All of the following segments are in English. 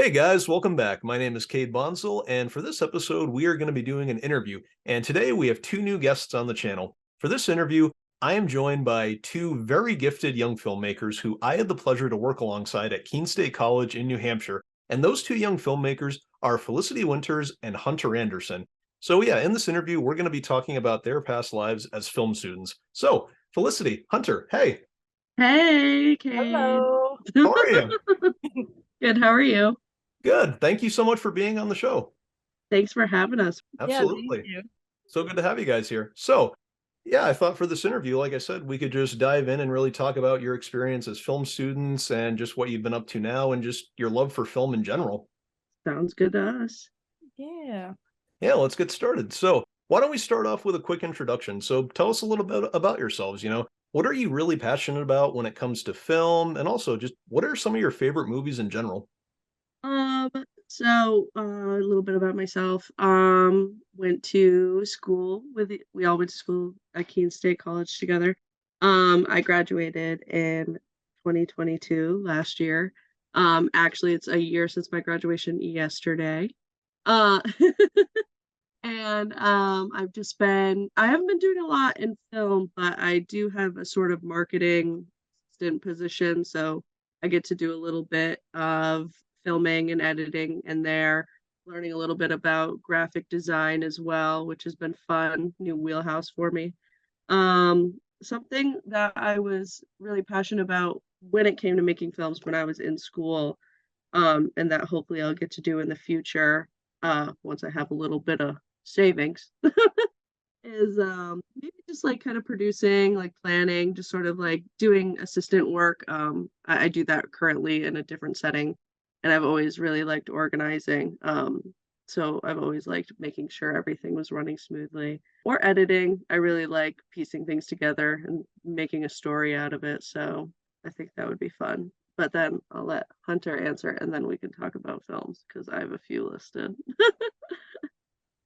Hey guys, welcome back. My name is Cade Bonsall, and for this episode, we are going to be doing an interview. And today we have two new guests on the channel. For this interview, I am joined by two very gifted young filmmakers who I had the pleasure to work alongside at Keene State College in New Hampshire. And those two young filmmakers are Felicity Winters and Hunter Anderson. So, yeah, in this interview, we're going to be talking about their past lives as film students. So, Felicity, Hunter, hey, Hey, Cade. Hello. how are you? Good, how are you? Good. Thank you so much for being on the show. Thanks for having us. Yeah, thank Absolutely. you. So good to have you guys here. So, yeah, I thought for this interview, like I said, we could just dive in and really talk about your experience as film students and just what you've been up to now and just your love for film in general. Sounds good to us. Yeah. Yeah, let's get started. So, why don't we start off with a quick introduction? So, tell us a little bit about yourselves. What are you really passionate about when it comes to film? And also, just what are some of your favorite movies in general? Um, a little bit about myself. Went to school we all went to school at Keene State College together. I graduated in 2022 last year. Actually, it's a year since my graduation yesterday. Uh, And I haven't been doing a lot in film, but I do have a sort of marketing assistant position. So I get to do a little bit of filming and editing in there, learning a little bit about graphic design as well, which has been fun, new wheelhouse for me. Something that I was really passionate about when it came to making films when I was in school, and that hopefully I'll get to do in the future, once I have a little bit of savings, is maybe just like kind of producing, like planning, just sort of like doing assistant work. I do that currently in a different setting, and I've always really liked organizing. So I've always liked making sure everything was running smoothly. Or editing. I really like piecing things together and making a story out of it. So I think that would be fun. But then I'll let Hunter answer and then we can talk about films because I have a few listed.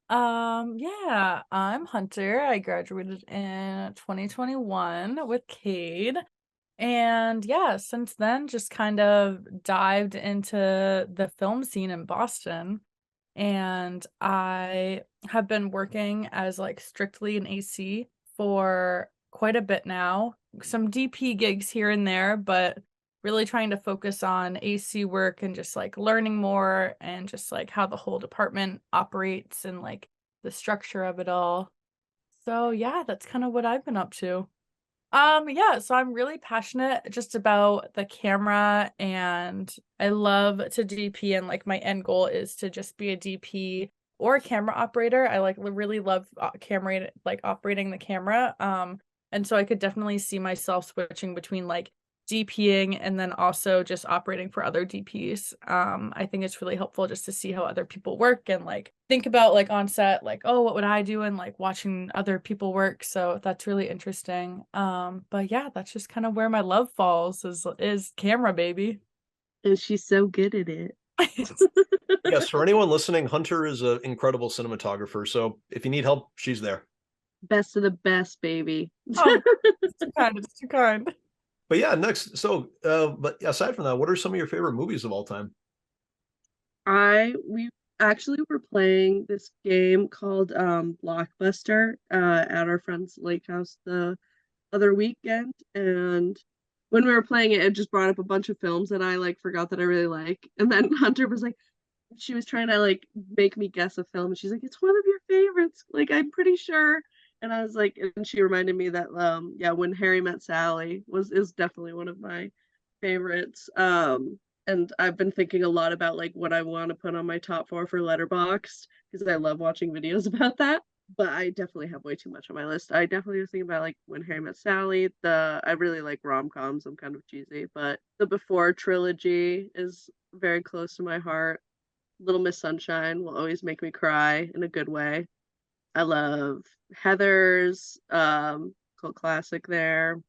Yeah, I'm Hunter. I graduated in 2021 with Cade. And yeah, since then just kind of dived into the film scene in Boston. And I have been working as like strictly an AC for quite a bit now. Some DP gigs here and there, but really trying to focus on AC work and just like learning more and just like how the whole department operates and like the structure of it all. So yeah, that's kind of what I've been up to. Yeah, so I'm really passionate just about the camera and I love to DP and like my end goal is to just be a DP or a camera operator. I like really love camera like operating the camera. And so I could definitely see myself switching between like DPing and then also just operating for other DPs. I think it's really helpful just to see how other people work and like think about like on set, like, oh, what would I do and like watching other people work. So that's really interesting. But yeah, that's just kind of where my love falls is camera, baby. And she's so good at it. Yes, for anyone listening, Hunter is an incredible cinematographer. So if you need help, she's there. Best of the best, baby. Oh, it's too kind. It's too kind. But yeah, next. So, but aside from that, what are some of your favorite movies of all time? We actually were playing this game called Blockbuster at our friend's lake house the other weekend, and when we were playing it, it just brought up a bunch of films that I like forgot that I really like. And then Hunter was like, she was trying to like make me guess a film, and she's like, "It's one of your favorites." Like, I'm pretty sure. And I was like, and she reminded me that yeah, When Harry Met Sally was is definitely one of my favorites. And I've been thinking a lot about like what I want to put on my top four for Letterboxd because I love watching videos about that. But I definitely have way too much on my list. I definitely was thinking about like When Harry Met Sally. I really like rom-coms. I'm kind of cheesy, but the Before trilogy is very close to my heart. Little Miss Sunshine will always make me cry in a good way. I love Heather's, cult classic there.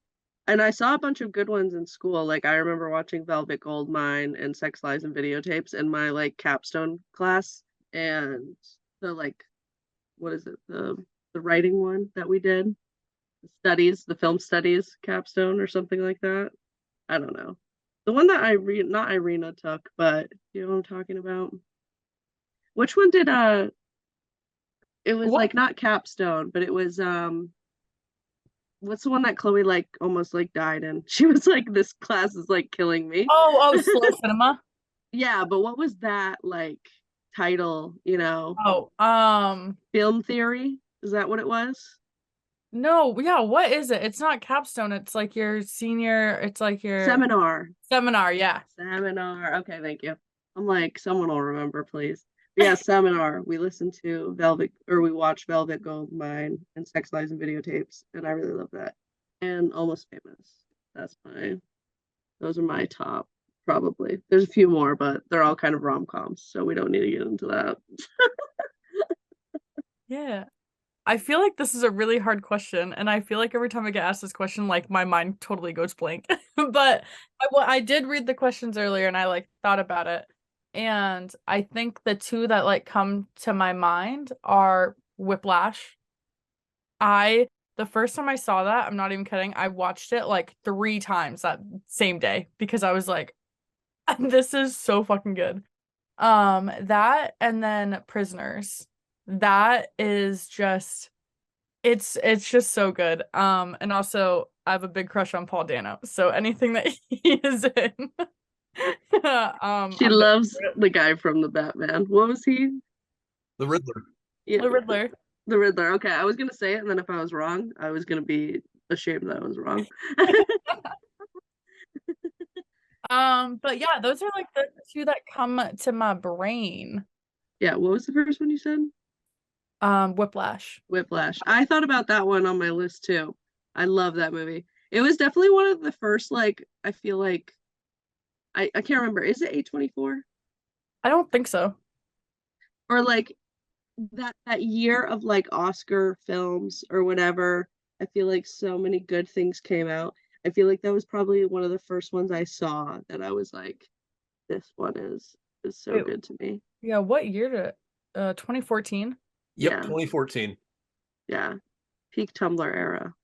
And I saw a bunch of good ones in school. Like I remember watching Velvet Goldmine and Sex Lies and Videotapes in my like capstone class. And the like what is it? The writing one that we did. The film studies capstone or something like that. I don't know. The one that not Irina took, but you know what I'm talking about. Which one did it was What? like not Capstone, but it was what's the one that Chloe like almost like died in? She was like, this class is like killing me. Oh, Slow Cinema. Yeah, but what was that like title, you know? Oh, Film Theory? Is that what it was? no, yeah, what is it? It's not capstone, it's like your senior, it's like your Seminar. seminar, yeah. Seminar. Okay, thank you. I'm like, someone will remember, please. Yeah, Seminar. We listened to we watched Velvet Goldmine and Sex Lies and Videotapes, and I really love that. And Almost Famous. Those are my top, probably. There's a few more, but they're all kind of rom-coms, so we don't need to get into that. Yeah. I feel like this is a really hard question, and I feel like every time I get asked this question, like my mind totally goes blank. But I did read the questions earlier, and I like thought about it, and I think the two that like come to my mind are Whiplash. The first time I saw that, I'm not even kidding, I watched it like 3 times that same day because I was like, this is so fucking good. That and then Prisoners. That is just it's just so good. And also I have a big crush on Paul Dano. So anything that he is in. She I'm loves the guy from the Batman. What was he? The Riddler. Yeah, the Riddler. the Riddler. Okay, I was gonna say it, and then if I was wrong, I was gonna be ashamed that I was wrong. But yeah, those are like the two that come to my brain. Yeah, what was the first one you said? Whiplash. Whiplash. I thought about that one on my list too. I love that movie. It was definitely one of the first, like, I feel like I can't remember. Is it A24? I don't think so. Or like that year of like Oscar films or whatever. I feel like so many good things came out. I feel like that was probably one of the first ones I saw that I was like, this one is so Wait, good to me. yeah, what year did 2014? Yep, Yeah. 2014. Yeah. Peak Tumblr era.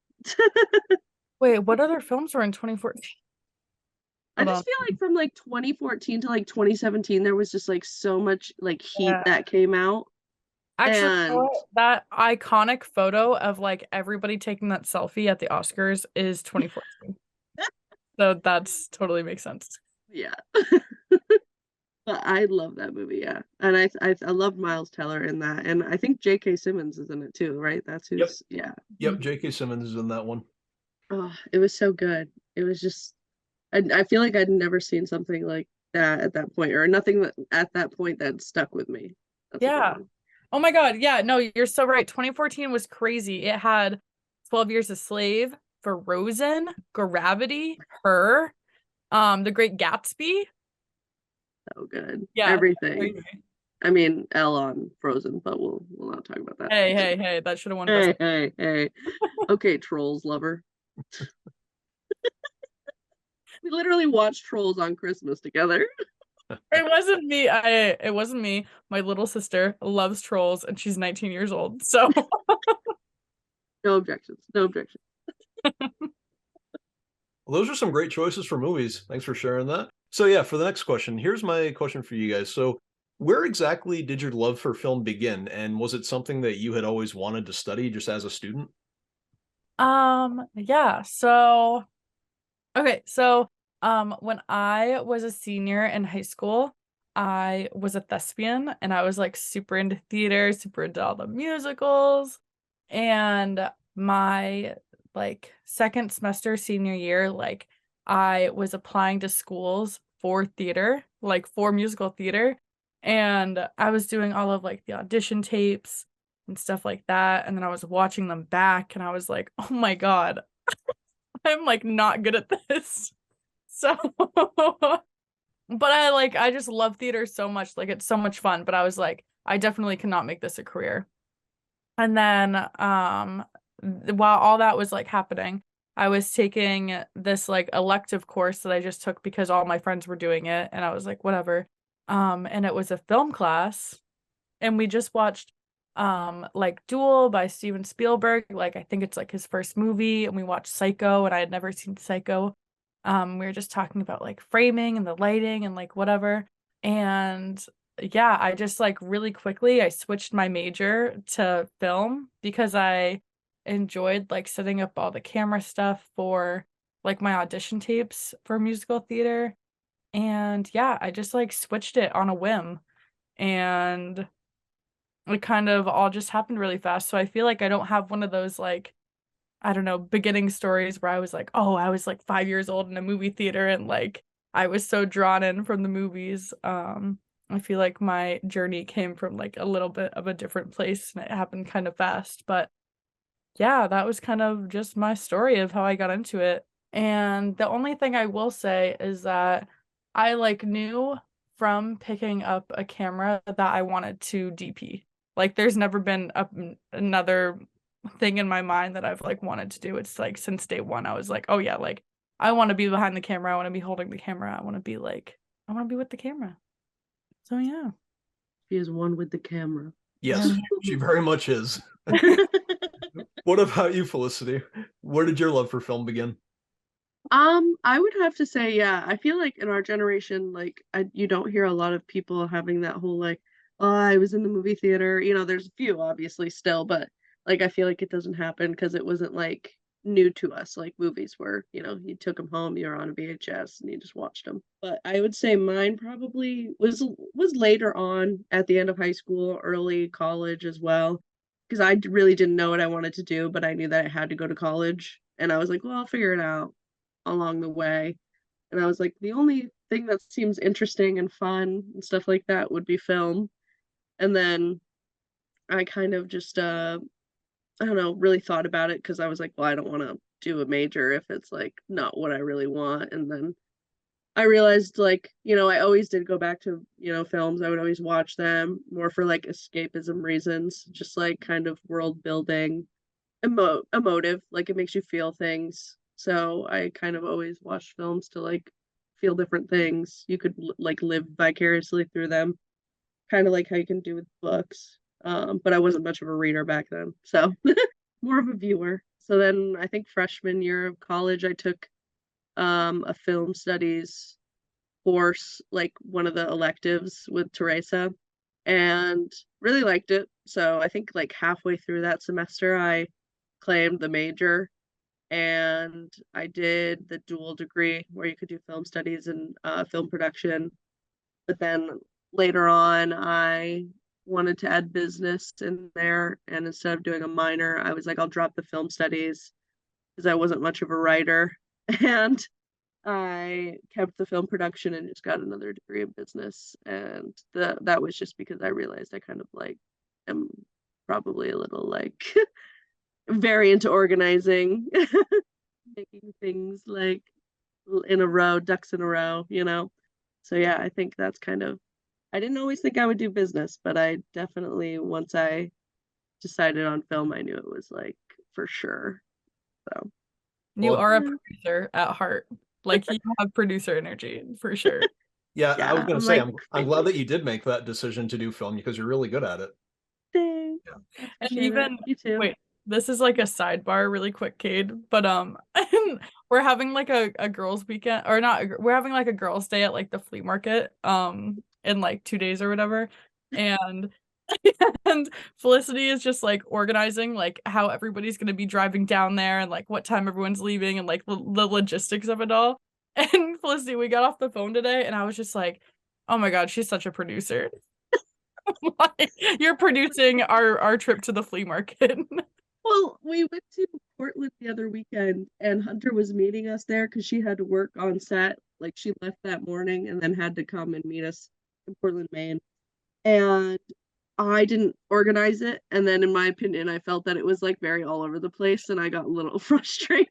Wait, what other films were in 2014? I Hold just on. feel like from like 2014 to like 2017, there was just like so much like heat Yeah. that came out. Actually, you know And what? That iconic photo of like everybody taking that selfie at the Oscars is 2014. So that's totally makes sense. yeah. But I love that movie, yeah. And I love Miles Teller in that. And I think J.K. Simmons is in it too, right? That's who's yeah. Yep, J.K. Simmons is in that one. Oh, it was so good. It was just I feel like I'd never seen something like that at that point, or nothing that at that point that stuck with me. That's a good Yeah. one. Oh my God. Yeah, no, you're so right. 2014 was crazy. It had 12 Years a Slave, Frozen, Gravity, Her, The Great Gatsby. So good. Yeah. Everything. Crazy. I mean, Elle on Frozen, but we'll not talk about that. Hey, that should have won Hey, Best. hey. Okay, Trolls lover. We literally watched Trolls on Christmas together. It wasn't me. My little sister loves Trolls and she's 19 years old. So No objections. No objections. Well, those are some great choices for movies. Thanks for sharing that. So yeah, for the next question, here's my question for you guys. So where exactly did your love for film begin? And was it something that you had always wanted to study just as a student? yeah. So okay, so when I was a senior in high school, I was a thespian and I was like super into theater, super into all the musicals. And my like second semester senior year, like I was applying to schools for theater, like for musical theater. And I was doing all of like the audition tapes and stuff like that. And then I was watching them back and I was like, oh my God, I'm like not good at this. So, but I just love theater so much. Like it's so much fun. But I was like, I definitely cannot make this a career. And then while all that was like happening, I was taking this like elective course that I just took because all my friends were doing it and I was like whatever. And it was a film class and we just watched like Duel by Steven Spielberg. Like I think it's like his first movie and we watched Psycho and I had never seen Psycho. We were just talking about like framing and the lighting and like whatever. And yeah, I just like really quickly I switched my major to film because I enjoyed like setting up all the camera stuff for like my audition tapes for musical theater. And yeah, I just like switched it on a whim, and it kind of all just happened really fast. So I feel like I don't have one of those like, I don't know, beginning stories where I was like, oh, I was like 5 years old in a movie theater and like I was so drawn in from the movies. I feel like my journey came from like a little bit of a different place and it happened kind of fast. But yeah, that was kind of just my story of how I got into it. And the only thing I will say is that I like knew from picking up a camera that I wanted to DP. Like there's never been another thing in my mind that I've like wanted to do. It's like since day one I was like, oh yeah, like I want to be behind the camera, I want to be holding the camera, I want to be with the camera. So yeah. She is one with the camera. Yes, she very much is. What about you, Felicity? Where did your love for film begin? I would have to say, yeah, I feel like in our generation, like you don't hear a lot of people having that whole like, oh, I was in the movie theater. You know, there's a few obviously still, but like I feel like it doesn't happen because it wasn't like new to us like movies were. You know, you took them home, you were on a VHS, and you just watched them. But I would say mine probably was later on at the end of high school, early college as well, because I really didn't know what I wanted to do, but I knew that I had to go to college, and I was like, well, I'll figure it out along the way. And I was like, the only thing that seems interesting and fun and stuff like that would be film. And then I kind of just I don't know, really thought about it because I was like, well, I don't want to do a major if it's like not what I really want. And then I realized like, you know, I always did go back to, you know, films. I would always watch them more for like escapism reasons, just like kind of world building, emotive, like it makes you feel things. So I kind of always watched films to like feel different things. You could like live vicariously through them, kind of like how you can do with books. But I wasn't much of a reader back then, so more of a viewer. So then I think freshman year of college, I took a film studies course, like one of the electives with Teresa, and really liked it. So I think like halfway through that semester, I claimed the major, and I did the dual degree where you could do film studies and film production. But then later on, I wanted to add business in there, and instead of doing a minor, I was like, I'll drop the film studies because I wasn't much of a writer, and I kept the film production and just got another degree in business. And that was just because I realized I kind of like am probably a little like very into organizing, making things like in a row, ducks in a row, you know? So yeah, I think that's kind of, I didn't always think I would do business, but I definitely, once I decided on film, I knew it was like for sure. So You Well, are a producer at heart. Like you have producer energy for sure. yeah, I was yeah, going to I'm say, like, I'm glad that you did make that decision to do film because you're really good at it. thanks. Yeah. I And appreciate even it. You too. wait, this is like a sidebar really quick, Cade, but we're having like a girls weekend, or not, we're having like a girls day at like the flea market in like 2 days or whatever. And and Felicity is just like organizing like how everybody's going to be driving down there and like what time everyone's leaving and like the logistics of it all. And Felicity, we got off the phone today and I was just like, oh my God, she's such a producer. Like, you're producing our trip to the flea market. Well, we went to Portland the other weekend, and Hunter was meeting us there because she had to work on set. Like she left that morning and then had to come and meet us in Portland, Maine. And I didn't organize it. And then, in my opinion, I felt that it was like very all over the place, and I got a little frustrated.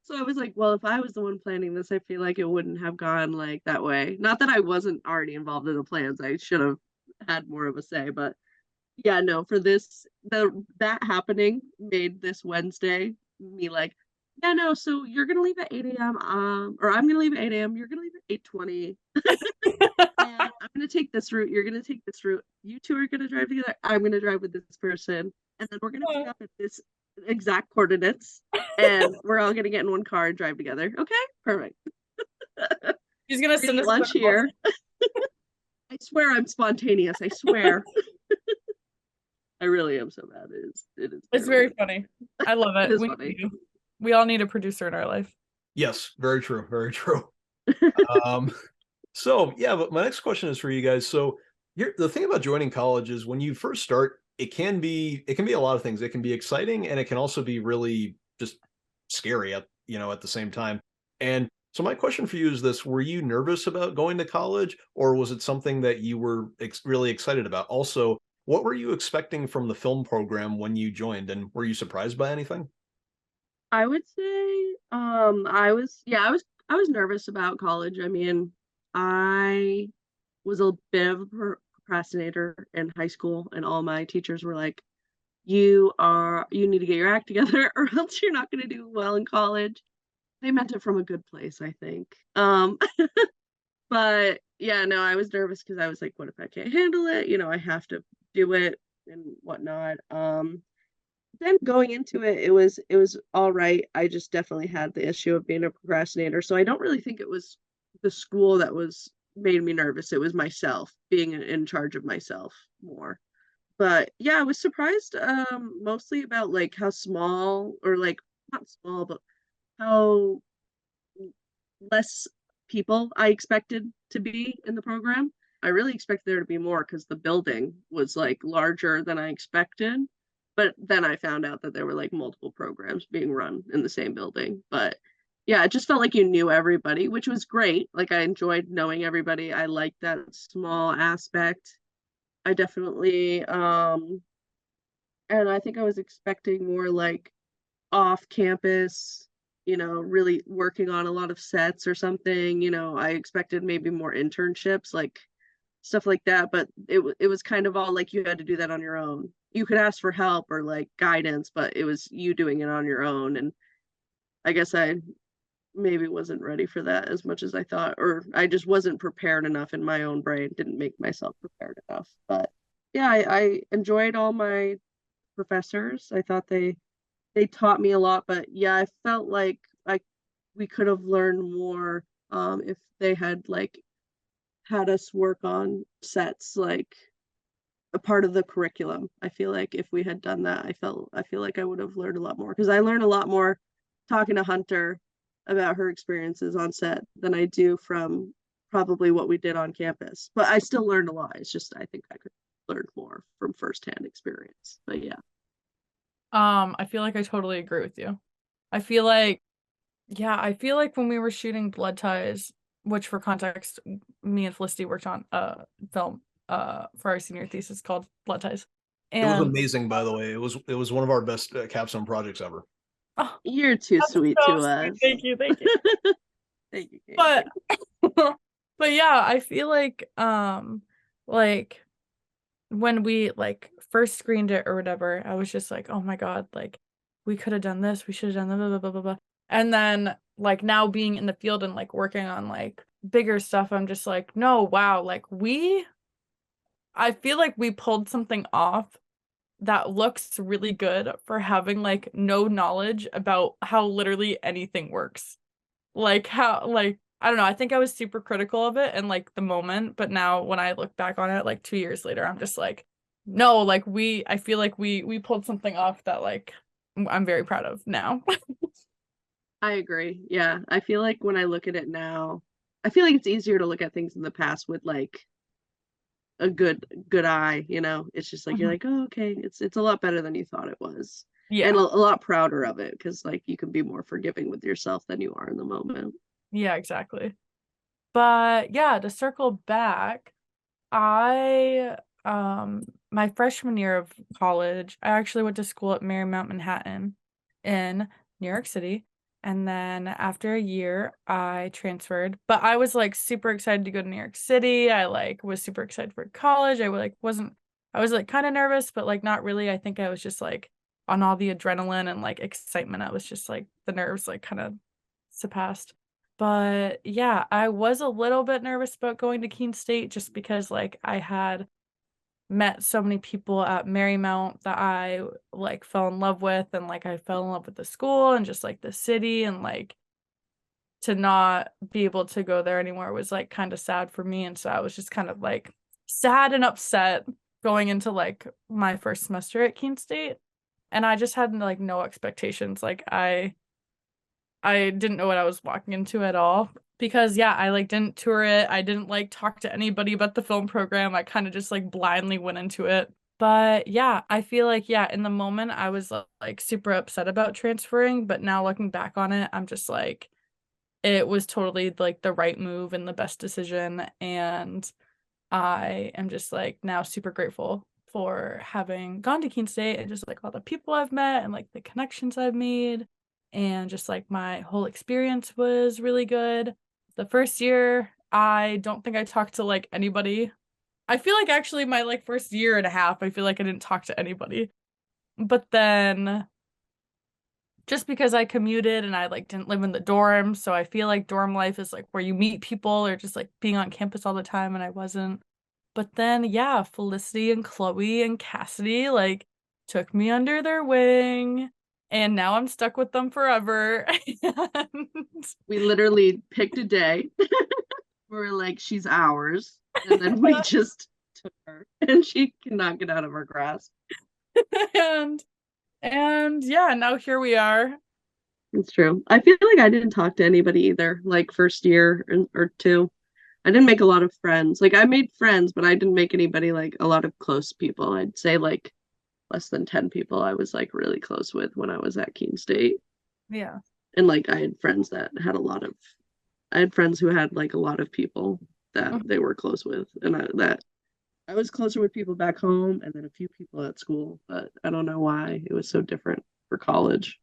So I was like, well, if I was the one planning this, I feel like it wouldn't have gone like that way. Not that I wasn't already involved in the plans. I should have had more of a say, but yeah, no, for this, that happening made this Wednesday me like, yeah, no, so you're gonna leave at 8 a.m. Or I'm gonna leave at 8 a.m. You're gonna leave at 8:20. And I'm gonna take this route, you're gonna take this route. You two are gonna drive together, I'm gonna drive with this person, and then we're gonna pick up at this exact coordinates, and we're all gonna get in one car and drive together. Okay, perfect. She's gonna We're gonna send eat us lunch here. I swear I'm spontaneous. I swear. I really am so bad. It is It's terrible. very funny. I love It it. is funny. We all need a producer in our life. Yes, very true, very true. Um, so yeah, but my next question is for you guys. So the thing about joining college is when you first start, it can be a lot of things. It can be exciting and it can also be really just scary at the same time. And so my question for you is this: were you nervous about going to college, or was it something that you were really excited about? Also, what were you expecting from the film program when you joined, and were you surprised by anything? I would say, I was nervous about college. I mean, I was a bit of a procrastinator in high school, and all my teachers were like, you need to get your act together or else you're not going to do well in college. They meant it from a good place, I think. But yeah, no, I was nervous because I was like, what if I can't handle it? I have to do it and whatnot. Then going into it, it was all right. I just definitely had the issue of being a procrastinator. So I don't really think it was the school that was made me nervous. It was myself being in charge of myself more. But yeah, I was surprised mostly about like how small, or like not small, but how less people I expected to be in the program. I really expected there to be more because the building was like larger than I expected. But then I found out that there were like multiple programs being run in the same building. But yeah, it just felt like you knew everybody, which was great. Like I enjoyed knowing everybody. I liked that small aspect. I definitely and I think I was expecting more like off campus, really working on a lot of sets or something. I expected maybe more internships, like stuff like that, but it was kind of all like you had to do that on your own. You could ask for help or like guidance, but it was you doing it on your own. And I guess I maybe wasn't ready for that as much as I thought, or I just wasn't prepared enough in my own brain, didn't make myself prepared enough. But yeah, I enjoyed all my professors. I thought they taught me a lot, but yeah, I felt like we could have learned more if they had like had us work on sets like a part of the curriculum. I feel like if we had done that, I feel like I would have learned a lot more because I learned a lot more talking to Hunter about her experiences on set than I do from probably what we did on campus. But I still learned a lot. It's just I think I could learn more from firsthand experience. But yeah. I feel like I totally agree with you. I feel like, yeah, I feel like when we were shooting Blood Ties, which for context, me and Felicity worked on a film for our senior thesis called Blood Ties. It was And amazing, by the way. It was one of our best capstone projects ever. oh, You're too that's sweet so to sweet. us. Thank you, thank you. Thank you, Kate. But but yeah, I feel like when we like first screened it or whatever, I was just like, oh my God, like we could have done this, we should have done that, blah, blah, blah, blah, blah. And then like now being in the field and like working on like bigger stuff, I'm just like, no, wow, like I feel like we pulled something off that looks really good for having like no knowledge about how literally anything works. Like how like I don't know, I think I was super critical of it in like the moment, but now when I look back on it like 2 years later, I'm just like, no, like I feel like we pulled something off that like I'm very proud of now. I agree. Yeah. I feel like when I look at it now, I feel like it's easier to look at things in the past with like a good eye, It's just like you're Mhm. like, "Oh, okay, it's a lot better than you thought it was." And Yeah. a lot prouder of it because like you can be more forgiving with yourself than you are in the moment. Yeah, exactly. But yeah, to circle back, I my freshman year of college, I actually went to school at Marymount Manhattan in New York City. And then after a year, I transferred. But I was like super excited to go to New York City. I like was super excited for college. I was like kind of nervous, but like not really. I think I was just like on all the adrenaline and like excitement. I was just like the nerves like kind of surpassed. But yeah, I was a little bit nervous about going to Keene State just because like I had met so many people at Marymount that I like fell in love with, and like I fell in love with the school and just like the city, and like to not be able to go there anymore was like kind of sad for me. And so I was just kind of like sad and upset going into like my first semester at Keene State. And I just had like no expectations. Like I didn't know what I was walking into at all because yeah, I like didn't tour it. I didn't like talk to anybody about the film program. I kind of just like blindly went into it. But yeah, I feel like yeah, in the moment I was like super upset about transferring, but now looking back on it, I'm just like it was totally like the right move and the best decision, and I am just like now super grateful for having gone to Keene State and just like all the people I've met and like the connections I've made, and just like my whole experience was really good. The first year, I don't think I talked to like anybody. I feel like actually my like first year and a half, I feel like I didn't talk to anybody. But then just because I commuted and I like didn't live in the dorm, so I feel like dorm life is like where you meet people or just like being on campus all the time, and I wasn't. But then yeah, Felicity and Chloe and Cassidy like took me under their wing, and now I'm stuck with them forever. And We literally picked a day. We were like, she's ours. And then we just took her and she cannot get out of our grasp. and and yeah, now here we are. It's true. I feel like I didn't talk to anybody either, like first year or two. I didn't make a lot of friends. Like I made friends, but I didn't make anybody like a lot of close people. I'd say like less than 10 people I was like really close with when I was at Keene State. Yeah. And like I had friends that had I had friends who had like a lot of people that Mhm. they were close with, and I was closer with people back home and then a few people at school, but I don't know why it was so different for college.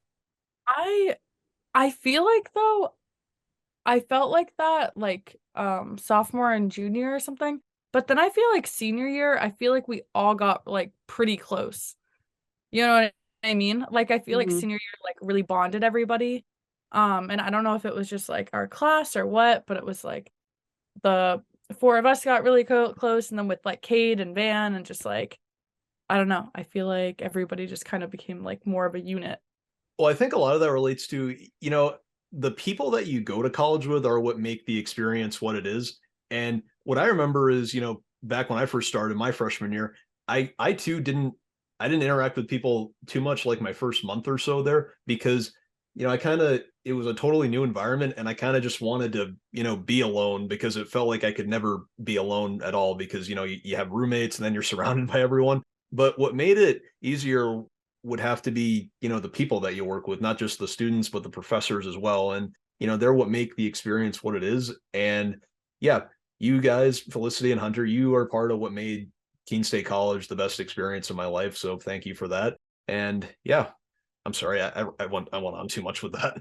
I I feel like though I felt like that like sophomore and junior or something. But then I feel like senior year, I feel like we all got like pretty close. You know what I mean? Like I feel like Hmm. senior year like really bonded everybody. And I don't know if it was just like our class or what, but it was like the four of us got really close, and then with like Cade and Van and just like I don't know. I feel like everybody just kind of became like more of a unit. Well, I think a lot of that relates to, the people that you go to college with are what make the experience what it is. And what I remember is, back when I first started my freshman year, I too didn't interact with people too much like my first month or so there because, I kind of it was a totally new environment and I kind of just wanted to, be alone because it felt like I could never be alone at all because, you have roommates and then you're surrounded by everyone. But what made it easier would have to be, the people that you work with, not just the students, but the professors as well. And, they're what make the experience what it is. And yeah, you guys, Felicity and Hunter, you are part of what made Keene State College the best experience of my life. So thank you for that. And yeah, I'm sorry, I went on too much with that.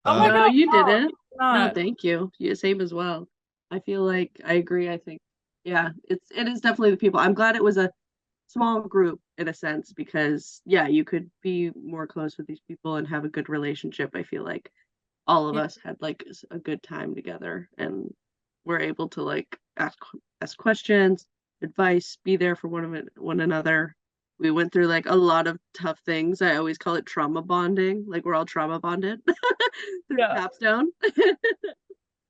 Oh my No, God, you no, didn't. you're No, not. thank you. You same as well. I feel like I agree. I think, yeah, it is definitely the people. I'm glad it was a small group in a sense because yeah, you could be more close with these people and have a good relationship. I feel like all of Yeah. us had like a good time together and were able to like ask questions, advice, be there for one another. We went through like a lot of tough things. I always call it trauma bonding. Like we're all trauma bonded through Yeah. capstone.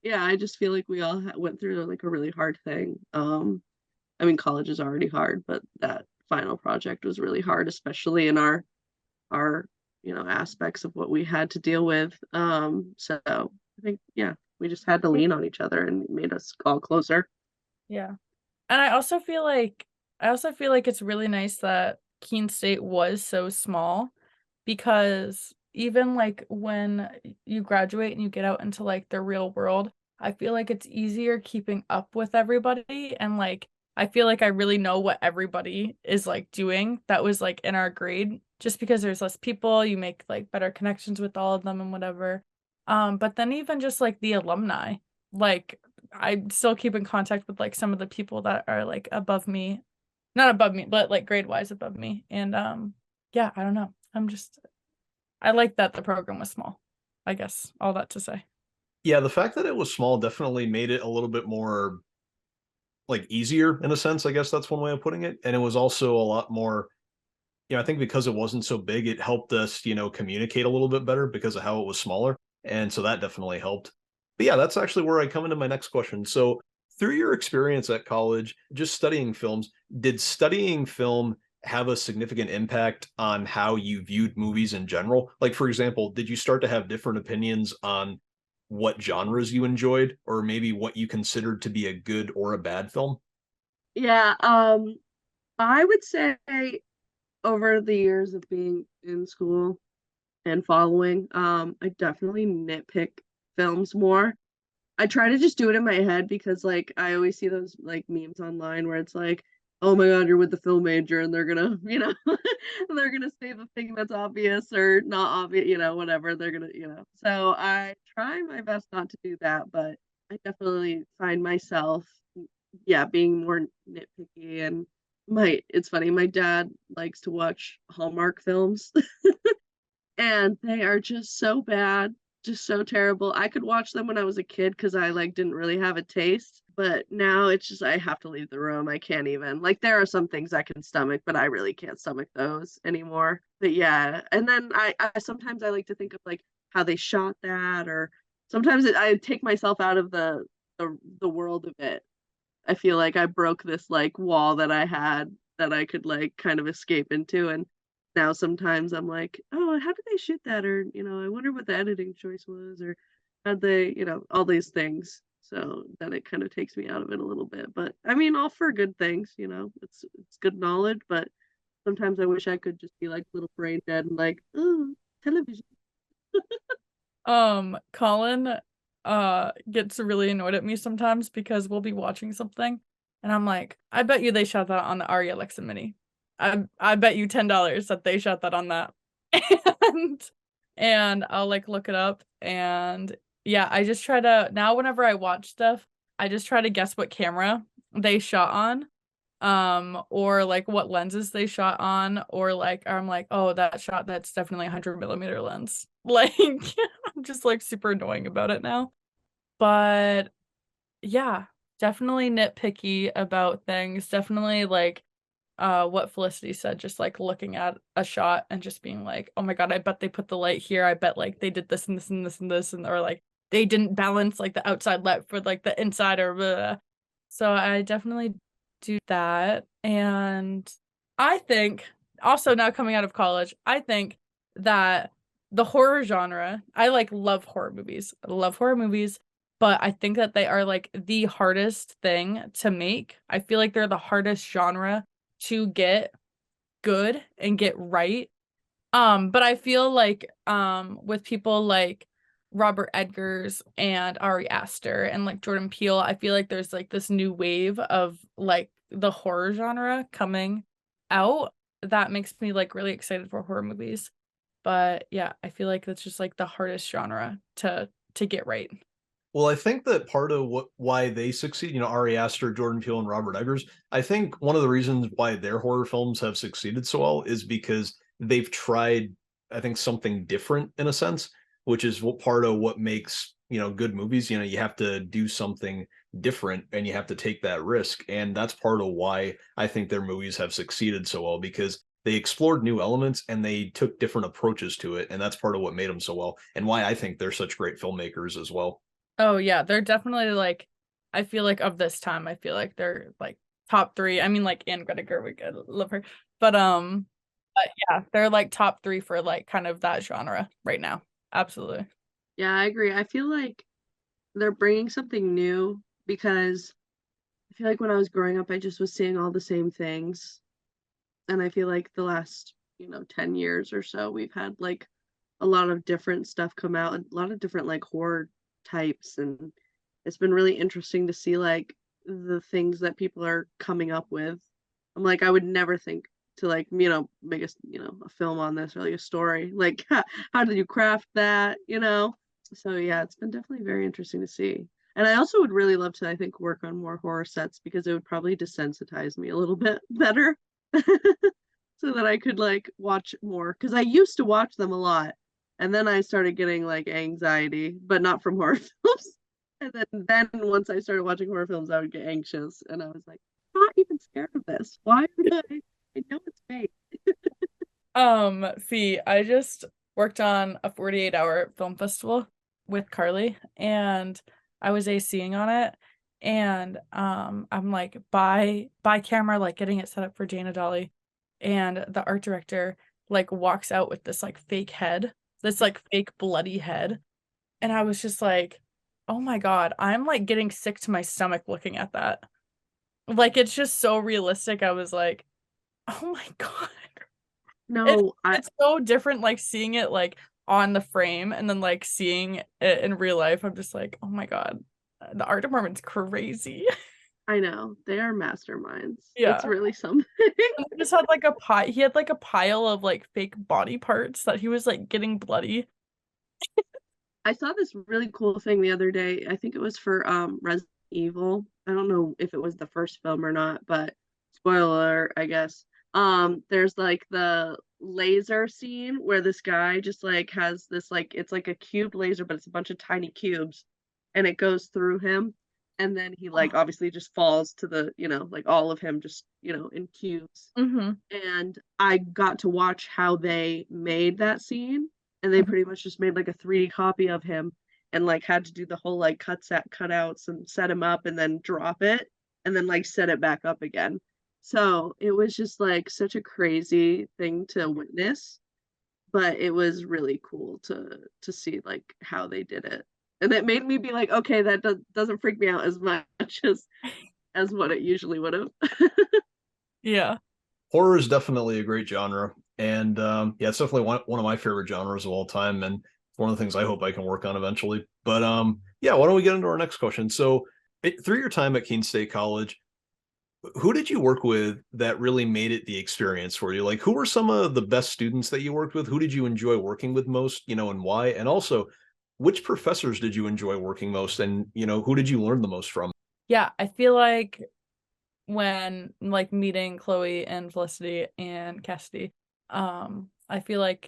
Yeah, I just feel like we all went through like a really hard thing. I mean, college is already hard, but that final project was really hard, especially in our aspects of what we had to deal with. So I think yeah, we just had to lean on each other and it made us all closer. Yeah. And I also feel like it's really nice that Keene State was so small because even like when you graduate and you get out into like the real world, I feel like it's easier keeping up with everybody, and like I feel like I really know what everybody is like doing that was like in our grade just because there's less people, you make like better connections with all of them and whatever. But then even just like the alumni, like I still keep in contact with like some of the people that are like above me, not above me, but like grade wise above me. And yeah, I don't know. I like that the program was small. I guess all that to say. Yeah, the fact that it was small definitely made it a little bit more like easier in a sense, I guess that's one way of putting it. And it was also a lot more, I think because it wasn't so big, it helped us, communicate a little bit better because of how it was smaller. And so that definitely helped. But yeah, that's actually where I come into my next question. So through your experience at college, just studying films, did studying film have a significant impact on how you viewed movies in general? Like, for example, did you start to have different opinions on what genres you enjoyed, or maybe what you considered to be a good or a bad film? Yeah, I would say over the years of being in school and following, I definitely nitpick films more. I try to just do it in my head because like I always see those like memes online where it's like, oh my God, you're with the film major and they're gonna, they're gonna say the thing that's obvious or not obvious, whatever they're gonna, So I try my best not to do that, but I definitely find myself, yeah, being more nitpicky and it's funny, my dad likes to watch Hallmark films and they are just so bad, just so terrible. I could watch them when I was a kid because I like didn't really have a taste, but now it's just I have to leave the room. I can't even like there are some things I can stomach, but I really can't stomach those anymore. But yeah, and then I sometimes I like to think of like how they shot that, or sometimes I take myself out of the world of it. I feel like I broke this like wall that I had that I could like kind of escape into, and now sometimes I'm like, oh, how did they shoot that? Or, I wonder what the editing choice was, or how'd they, all these things. So then it kind of takes me out of it a little bit. But I mean, all for good things, it's good knowledge, but sometimes I wish I could just be like little brain dead and like, oh, television. Colin gets really annoyed at me sometimes because we'll be watching something and I'm like, I bet you they shot that on the Arri Alexa Mini. I bet you $10 that they shot that on that. And I'll like look it up, and yeah, I just try to now whenever I watch stuff, I just try to guess what camera they shot on. Or like what lenses they shot on, or like I'm like, oh, that shot, that's definitely a 100mm lens. Like I'm just like super annoying about it now. But yeah, definitely nitpicky about things. Definitely like what Felicity said, just like looking at a shot and just being like, oh my God, I bet they put the light here. I bet like they did this and this and this and this, and or like they didn't balance like the outside light for like the inside or blah. So I definitely do that. And I think also now coming out of college, I think that the horror genre, I like love horror movies. I love horror movies, but I think that they are like the hardest thing to make. I feel like they're the hardest genre to get good and get right. But I feel like with people like Robert Eggers and Ari Aster and like Jordan Peele, I feel like there's like this new wave of like the horror genre coming out that makes me like really excited for horror movies. But yeah, I feel like that's just like the hardest genre to get right. Well, I think that part of why they succeed, Ari Aster, Jordan Peele, and Robert Eggers, I think one of the reasons why their horror films have succeeded so well is because they've tried, I think, something different in a sense, which is what part of what makes, good movies. You have to do something different and you have to take that risk. And that's part of why I think their movies have succeeded so well, because they explored new elements and they took different approaches to it. And that's part of what made them so well, and why I think they're such great filmmakers as well. Oh yeah, they're definitely like, I feel like of this time, I feel like they're like top three. I mean, like Anne Greta Gerwig, I love her, but yeah, they're like top three for like kind of that genre right now. Absolutely. Yeah, I agree. I feel like they're bringing something new because I feel like when I was growing up, I just was seeing all the same things. And I feel like the last, 10 years or so, we've had like a lot of different stuff come out, a lot of different like horror types. And it's been really interesting to see like the things that people are coming up with. I'm like, I would never think to like, make a film on this or like a story. Like, how did you craft that, So yeah, it's been definitely very interesting to see. And I also would really love to, I think, work on more horror sets because it would probably desensitize me a little bit better so that I could like watch more. Because I used to watch them a lot. And then I started getting like anxiety, but not from horror films. And then once I started watching horror films, I would get anxious, and I was like, I'm not even scared of this. Why would I? I know it's fake. Fee, I just worked on a 48-hour film festival with Carly, and I was ACing on it. And I'm like by camera, like getting it set up for Jana Dolly, and the art director like walks out with this like fake head, this like fake bloody head. And I was just like, oh my God, I'm like getting sick to my stomach looking at that. Like it's just so realistic. I was like, oh my God. It's No, it's so different, like, seeing it, like, on the frame and then, like, seeing it in real life. I'm just like, "Oh my God. The art department's crazy." I know they are masterminds. It's Yeah. really something. And he just had, like, he had, like, a pile of, like, fake body parts that he was, like, getting bloody. I saw this really cool thing the other day. I think it was for Resident Evil. I don't know if it was the first film or not, but spoiler alert, I guess. There's like the laser scene where this guy just like has this like it's like a cube laser, but it's a bunch of tiny cubes and it goes through him. And then he like Oh. obviously just falls to the, like all of him just, in cubes. Mhm. And I got to watch how they made that scene, and they Mhm. pretty much just made like a 3D copy of him and like had to do the whole like cutouts and set him up and then drop it and then like set it back up again. So it was just like such a crazy thing to witness, but it was really cool to see like how they did it. And it made me be like, okay, that doesn't freak me out as much as what it usually would have. Yeah. Horror is definitely a great genre, and yeah, it's definitely one of my favorite genres of all time, and one of the things I hope I can work on eventually. But yeah, why don't we get into our next question? So, through your time at Keene State College, who did you work with that really made it the experience for you? Like, who were some of the best students that you worked with? Who did you enjoy working with most? And why? And also, which professors did you enjoy working most? And who did you learn the most from? Yeah, I feel like when, like, meeting Chloe and Felicity and Cassidy, I feel like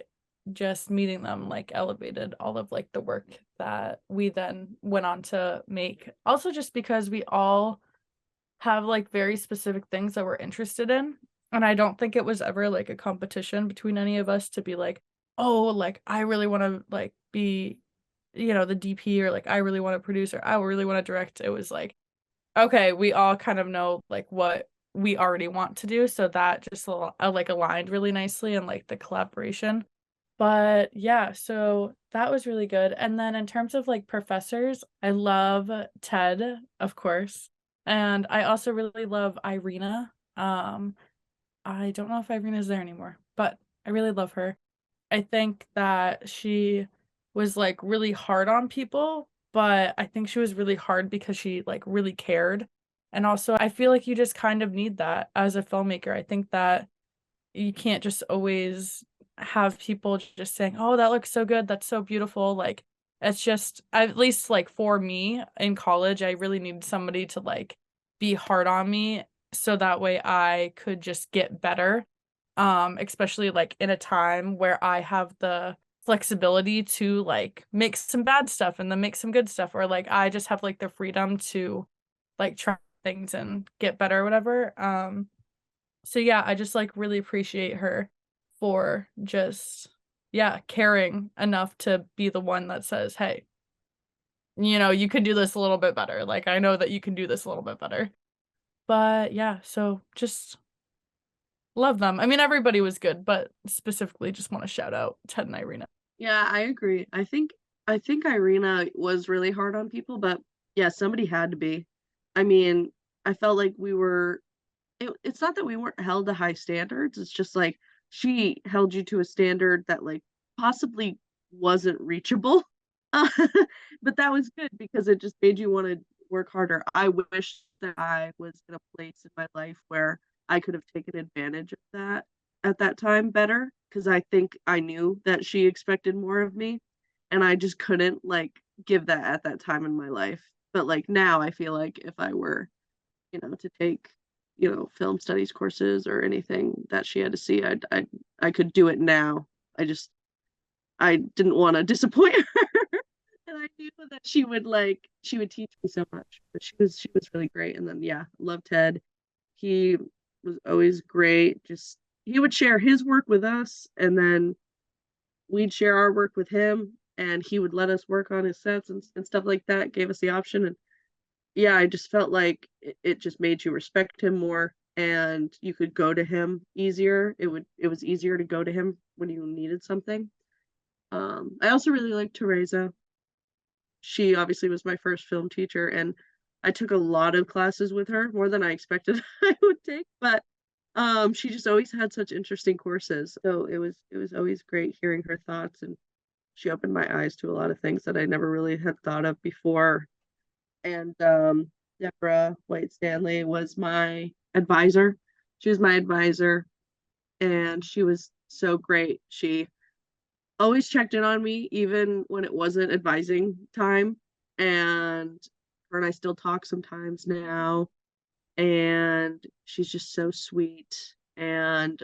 just meeting them, like, elevated all of, like, the work that we then went on to make. Also just because we all have, like, very specific things that we're interested in, and I don't think it was ever, like, a competition between any of us to be like, "Oh, like, I really wanna, like, be, the DP," or, like, "I really wanna produce," or, "I really wanna direct." It was like, okay, we all kind of know, like, what we already want to do, so that just like, aligned really nicely and, like, the collaboration. But, yeah, so that was really good, and then in terms of, like, professors, I love Ted, of course, and I also really love Irina. I don't know if Irina's there anymore, but I really love her. I think that she was, like, really hard on people, but I think she was really hard because she, like, really cared, and also, I feel like you just kind of need that as a filmmaker. I think that you can't just always have people just saying, "Oh, that looks so good, that's so beautiful," like, it's just at least, like, for me in college, I really needed somebody to, like, be hard on me so that way I could just get better, especially, like, in a time where I have the flexibility to, like, make some bad stuff and then make some good stuff, or, like, I just have, like, the freedom to, like, try things and get better or whatever. So yeah, I just, like, really appreciate her for just, yeah, caring enough to be the one that says, "Hey, you could do this a little bit better. Like, I know that you can do this a little bit better." But yeah, so just love them. I mean, everybody was good, but specifically just wanna shout out Ted and Irina. Yeah, I agree. I think Irina was really hard on people, but yeah, somebody had to be. I mean, I felt like it's not that we weren't held to high standards, it's just like she held you to a standard that like possibly wasn't reachable. Uh, but that was good because it just made you want to work harder. I wish that I was in a place in my life where I could have taken advantage of that at that time better because I think I knew that she expected more of me and I just couldn't like give that at that time in my life. But like now I feel like if I were, to take, film studies courses or anything that she had to see, I could do it now. I didn't want to disappoint her. And I knew that she would teach me so much. But she was really great. And then yeah, love Ted. He was always great. Just he would share his work with us, and then we'd share our work with him, and he would let us work on his sets and stuff like that. Gave us the option, and yeah, I just felt like it just made you respect him more, and you could go to him easier. It was easier to go to him when you needed something. I also really liked Teresa. She obviously was my first film teacher, and I took a lot of classes with her, more than I expected I would take, but she just always had such interesting courses. So it was always great hearing her thoughts, and she opened my eyes to a lot of things that I never really had thought of before. And Deborah White Stanley was my advisor. She was my advisor, and she was so great. She always checked in on me, even when it wasn't advising time. And her and I still talk sometimes now. And she's just so sweet and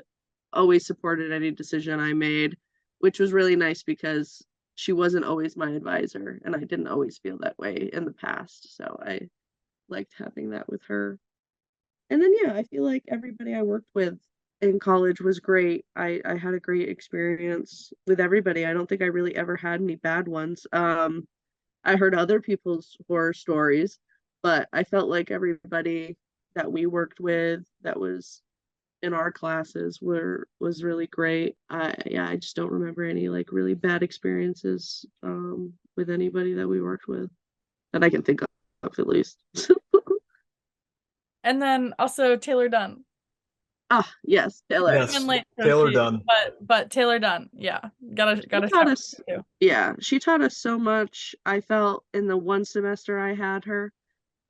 always supported any decision I made, which was really nice because she wasn't always my advisor, and I didn't always feel that way in the past. So I liked having that with her. And then yeah, I feel like everybody I worked with in college was great. I had a great experience with everybody. I don't think I really ever had any bad ones. I heard other people's horror stories, but I felt like everybody that we worked with that was in our classes was really great. I just don't remember any like really bad experiences with anybody that we worked with that I can think of at least. And then also Taylor Dunn. Ah, yes, Taylor. Yes, And late Taylor associate, Dunn. But Taylor Dunn, yeah, gotta She shout taught her us, too. yeah, she taught us so much. I felt in the one semester I had her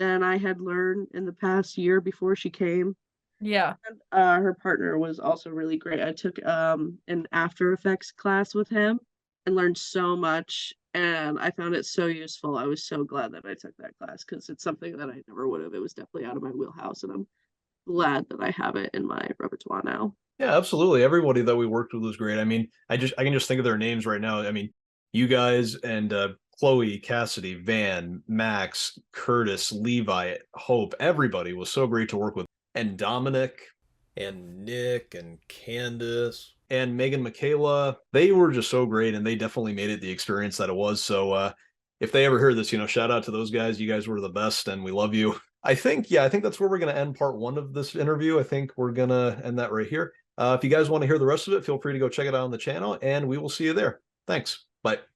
than I had learned in the past year before she came. Yeah, And, her partner was also really great. I took an After Effects class with him and learned so much, and I found it so useful. I was so glad that I took that class because it's something that I never would have. It was definitely out of my wheelhouse, and I'm glad that I have it in my repertoire now. Yeah, absolutely. Everybody that we worked with was great. I mean, I can just think of their names right now. I mean, you guys and Chloe, Cassidy, Van, Max, Curtis, Levi, Hope, everybody was so great to work with. And Dominic and Nick and Candace and Megan Michaela, they were just so great, and they definitely made it the experience that it was. So if they ever hear this, shout out to those guys. You guys were the best, and we love you. I think that's where we're going to end part one of this interview. I think we're going to end that right here. If you guys want to hear the rest of it, feel free to go check it out on the channel, and we will see you there. Thanks. Bye.